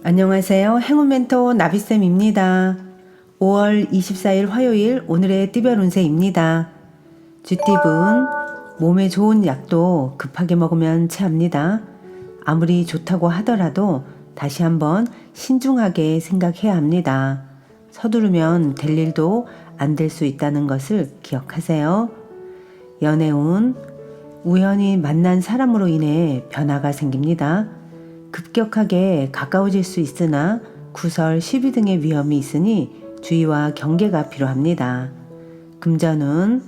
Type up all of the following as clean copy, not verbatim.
안녕하세요. 행운 멘토 나비쌤입니다. 5월 24일 화요일 오늘의 띠별 운세입니다. 쥐띠분, 몸에 좋은 약도 급하게 먹으면 체합니다. 아무리 좋다고 하더라도 다시 한번 신중하게 생각해야 합니다. 서두르면 될 일도 안 될 수 있다는 것을 기억하세요. 연애운, 우연히 만난 사람으로 인해 변화가 생깁니다. 급격하게 가까워질 수 있으나 구설, 시비 등의 위험이 있으니 주의와 경계가 필요합니다. 금전은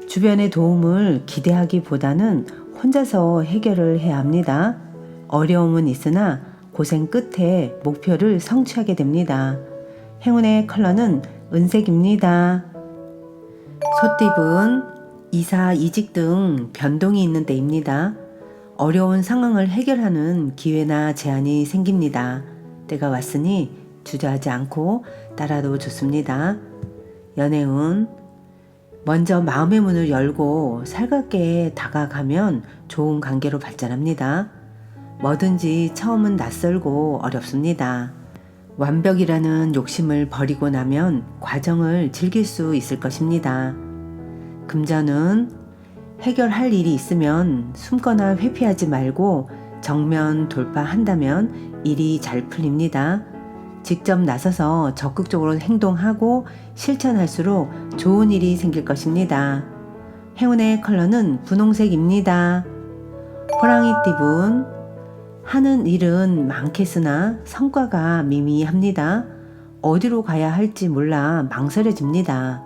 주변의 도움을 기대하기보다는 혼자서 해결을 해야 합니다. 어려움은 있으나 고생 끝에 목표를 성취하게 됩니다. 행운의 컬러는 은색입니다. 소띠분, 이사, 이직 등 변동이 있는 때입니다. 어려운 상황을 해결하는 기회나 제한이 생깁니다. 때가 왔으니 주저하지 않고 따라도 좋습니다. 연애운, 먼저 마음의 문을 열고 살갑게 다가가면 좋은 관계로 발전합니다. 뭐든지 처음은 낯설고 어렵습니다. 완벽이라는 욕심을 버리고 나면 과정을 즐길 수 있을 것입니다. 금전은 해결할 일이 있으면 숨거나 회피하지 말고 정면 돌파한다면 일이 잘 풀립니다. 직접 나서서 적극적으로 행동하고 실천할수록 좋은 일이 생길 것입니다. 행운의 컬러는 분홍색입니다. 호랑이띠분, 하는 일은 많겠으나 성과가 미미합니다. 어디로 가야 할지 몰라 망설여집니다.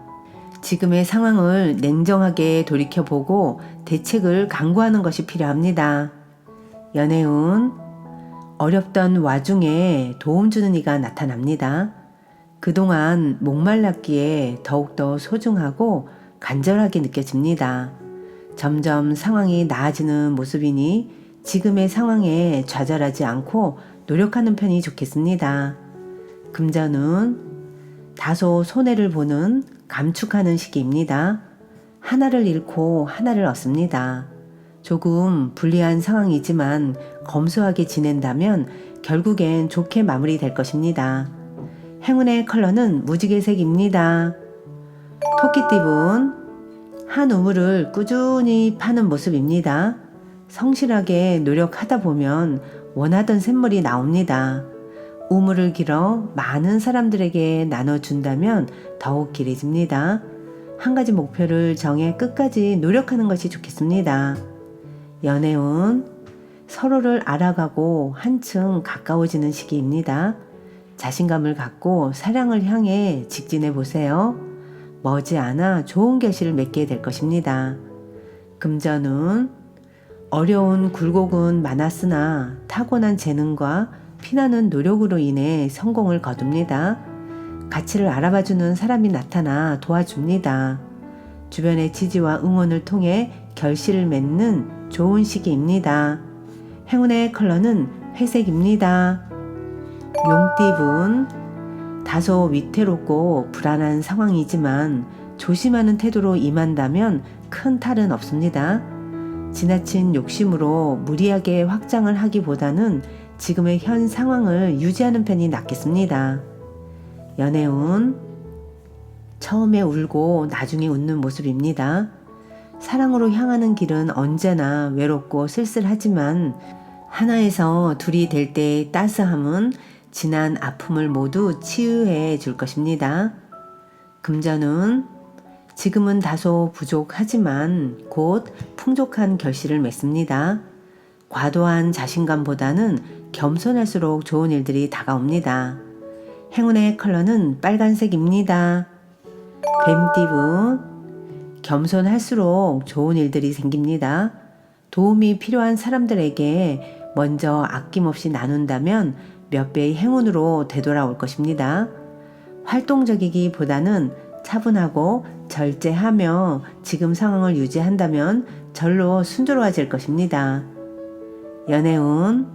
지금의 상황을 냉정하게 돌이켜보고 대책을 강구하는 것이 필요합니다. 연애운, 어렵던 와중에 도움 주는 이가 나타납니다. 그동안 목말랐기에 더욱더 소중하고 간절하게 느껴집니다. 점점 상황이 나아지는 모습이니 지금의 상황에 좌절하지 않고 노력하는 편이 좋겠습니다. 금전은 다소 손해를 보는 감축하는 시기입니다. 하나를 잃고 하나를 얻습니다. 조금 불리한 상황이지만 검소하게 지낸다면 결국엔 좋게 마무리될 것입니다. 행운의 컬러는 무지개색입니다. 토끼띠분, 한 우물을 꾸준히 파는 모습입니다. 성실하게 노력하다 보면 원하던 샘물이 나옵니다. 우물을 길어 많은 사람들에게 나눠준다면 더욱 길어집니다. 한 가지 목표를 정해 끝까지 노력하는 것이 좋겠습니다. 연애운, 서로를 알아가고 한층 가까워지는 시기입니다. 자신감을 갖고 사랑을 향해 직진해 보세요. 머지않아 좋은 결실을 맺게 될 것입니다. 금전운, 어려운 굴곡은 많았으나 타고난 재능과 피나는 노력으로 인해 성공을 거둡니다. 가치를 알아봐주는 사람이 나타나 도와줍니다. 주변의 지지와 응원을 통해 결실을 맺는 좋은 시기입니다. 행운의 컬러는 회색입니다. 용띠분, 다소 위태롭고 불안한 상황이지만 조심하는 태도로 임한다면 큰 탈은 없습니다. 지나친 욕심으로 무리하게 확장을 하기보다는 지금의 현 상황을 유지하는 편이 낫겠습니다. 연애운, 처음에 울고 나중에 웃는 모습입니다. 사랑으로 향하는 길은 언제나 외롭고 쓸쓸하지만 하나에서 둘이 될 때의 따스함은 지난 아픔을 모두 치유해 줄 것입니다. 금전운, 지금은 다소 부족하지만 곧 풍족한 결실을 맺습니다. 과도한 자신감보다는 겸손할수록 좋은 일들이 다가옵니다. 행운의 컬러는 빨간색입니다. 뱀띠분, 겸손할수록 좋은 일들이 생깁니다. 도움이 필요한 사람들에게 먼저 아낌없이 나눈다면 몇 배의 행운으로 되돌아올 것입니다. 활동적이기보다는 차분하고 절제하며 지금 상황을 유지한다면 절로 순조로워질 것입니다. 연애운,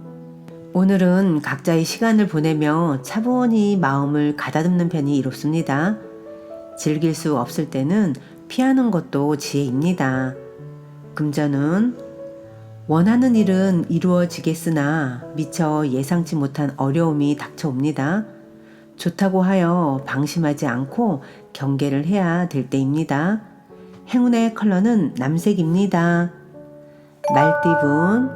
오늘은 각자의 시간을 보내며 차분히 마음을 가다듬는 편이 이롭습니다. 즐길 수 없을 때는 피하는 것도 지혜입니다. 금전은 원하는 일은 이루어지겠으나 미처 예상치 못한 어려움이 닥쳐옵니다. 좋다고 하여 방심하지 않고 경계를 해야 될 때입니다. 행운의 컬러는 남색입니다. 말띠분,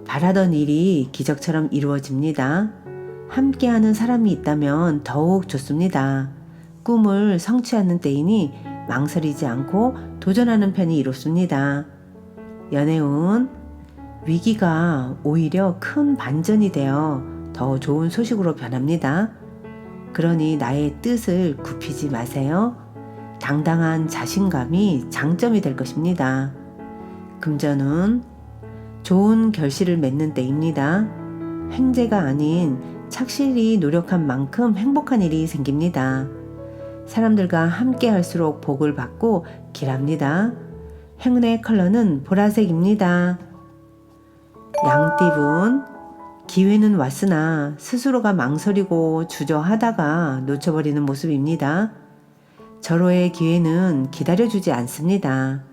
바라던 일이 기적처럼 이루어집니다. 함께하는 사람이 있다면 더욱 좋습니다. 꿈을 성취하는 때이니 망설이지 않고 도전하는 편이 이롭습니다. 연애운, 위기가 오히려 큰 반전이 되어 더 좋은 소식으로 변합니다. 그러니 나의 뜻을 굽히지 마세요. 당당한 자신감이 장점이 될 것입니다. 금전운, 좋은 결실을 맺는 때입니다. 횡재가 아닌 착실히 노력한 만큼 행복한 일이 생깁니다. 사람들과 함께 할수록 복을 받고 길합니다. 행운의 컬러는 보라색입니다. 양띠분, 기회는 왔으나 스스로가 망설이고 주저하다가 놓쳐버리는 모습입니다. 절호의 기회는 기다려주지 않습니다.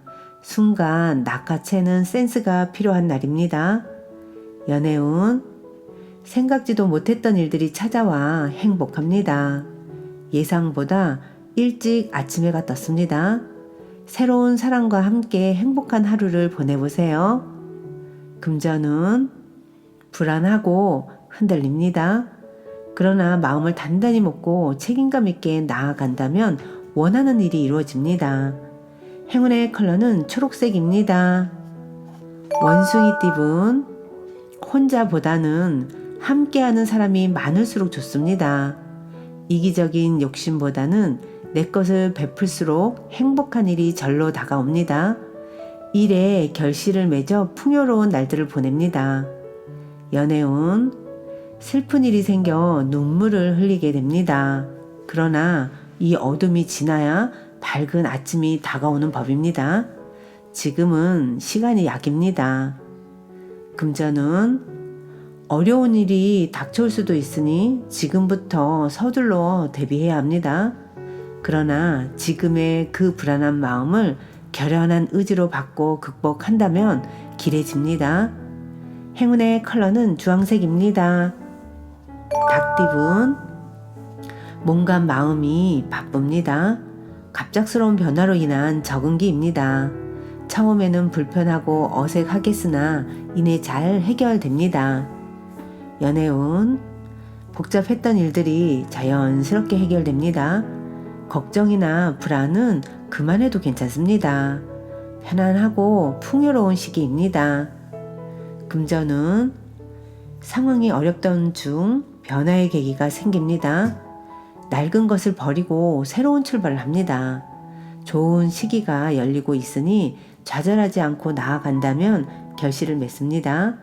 순간 낚아채는 센스가 필요한 날입니다. 연애운, 생각지도 못했던 일들이 찾아와 행복합니다. 예상보다 일찍 아침해가 떴습니다. 새로운 사람과 함께 행복한 하루를 보내보세요. 금전운, 불안하고 흔들립니다. 그러나 마음을 단단히 먹고 책임감 있게 나아간다면 원하는 일이 이루어집니다. 행운의 컬러는 초록색입니다. 원숭이띠분, 혼자보다는 함께하는 사람이 많을수록 좋습니다. 이기적인 욕심보다는 내 것을 베풀수록 행복한 일이 절로 다가옵니다. 일에 결실을 맺어 풍요로운 날들을 보냅니다. 연애운, 슬픈 일이 생겨 눈물을 흘리게 됩니다. 그러나 이 어둠이 지나야 밝은 아침이 다가오는 법입니다. 지금은 시간이 약입니다. 금전운, 어려운 일이 닥쳐올 수도 있으니 지금부터 서둘러 대비해야 합니다. 그러나 지금의 그 불안한 마음을 결연한 의지로 바꿔 극복한다면 길해집니다. 행운의 컬러는 주황색입니다. 닭띠분, 몸과 마음이 바쁩니다. 갑작스러운 변화로 인한 적응기입니다. 처음에는 불편하고 어색하겠으나 이내 잘 해결됩니다. 연애운, 복잡했던 일들이 자연스럽게 해결됩니다. 걱정이나 불안은 그만해도 괜찮습니다. 편안하고 풍요로운 시기입니다. 금전운, 상황이 어렵던 중 변화의 계기가 생깁니다. 낡은 것을 버리고 새로운 출발을 합니다. 좋은 시기가 열리고 있으니 좌절하지 않고 나아간다면 결실을 맺습니다.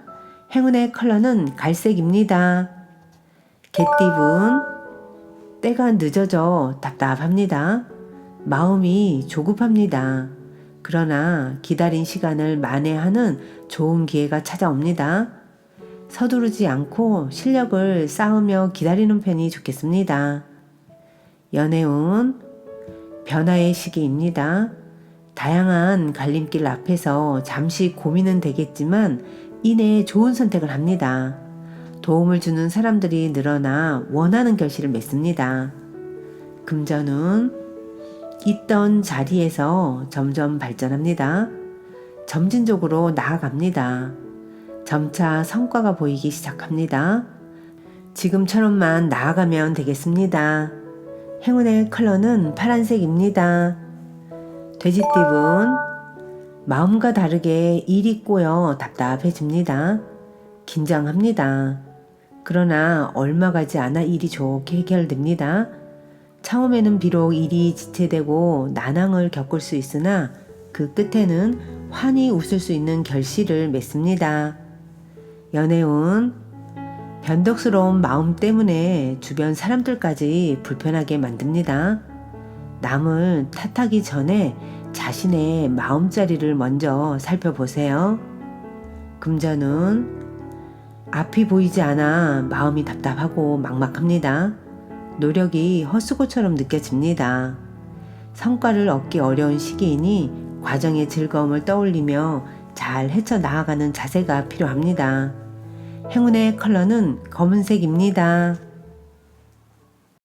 행운의 컬러는 갈색입니다. 개띠분, 때가 늦어져 답답합니다. 마음이 조급합니다. 그러나 기다린 시간을 만회하는 좋은 기회가 찾아옵니다. 서두르지 않고 실력을 쌓으며 기다리는 편이 좋겠습니다. 연애운, 변화의 시기입니다. 다양한 갈림길 앞에서 잠시 고민은 되겠지만 이내 좋은 선택을 합니다. 도움을 주는 사람들이 늘어나 원하는 결실을 맺습니다. 금전운, 있던 자리에서 점점 발전합니다. 점진적으로 나아갑니다. 점차 성과가 보이기 시작합니다. 지금처럼만 나아가면 되겠습니다. 행운의 컬러는 파란색입니다. 돼지띠분, 마음과 다르게 일이 꼬여 답답해집니다. 긴장합니다. 그러나 얼마 가지 않아 일이 좋게 해결됩니다. 처음에는 비록 일이 지체되고 난항을 겪을 수 있으나 그 끝에는 환히 웃을 수 있는 결실을 맺습니다. 연애운, 변덕스러운 마음 때문에 주변 사람들까지 불편하게 만듭니다. 남을 탓하기 전에 자신의 마음자리를 먼저 살펴보세요. 금전운, 앞이 보이지 않아 마음이 답답하고 막막합니다. 노력이 헛수고처럼 느껴집니다. 성과를 얻기 어려운 시기이니 과정의 즐거움을 떠올리며 잘 헤쳐나가는 자세가 필요합니다. 행운의 컬러는 검은색입니다.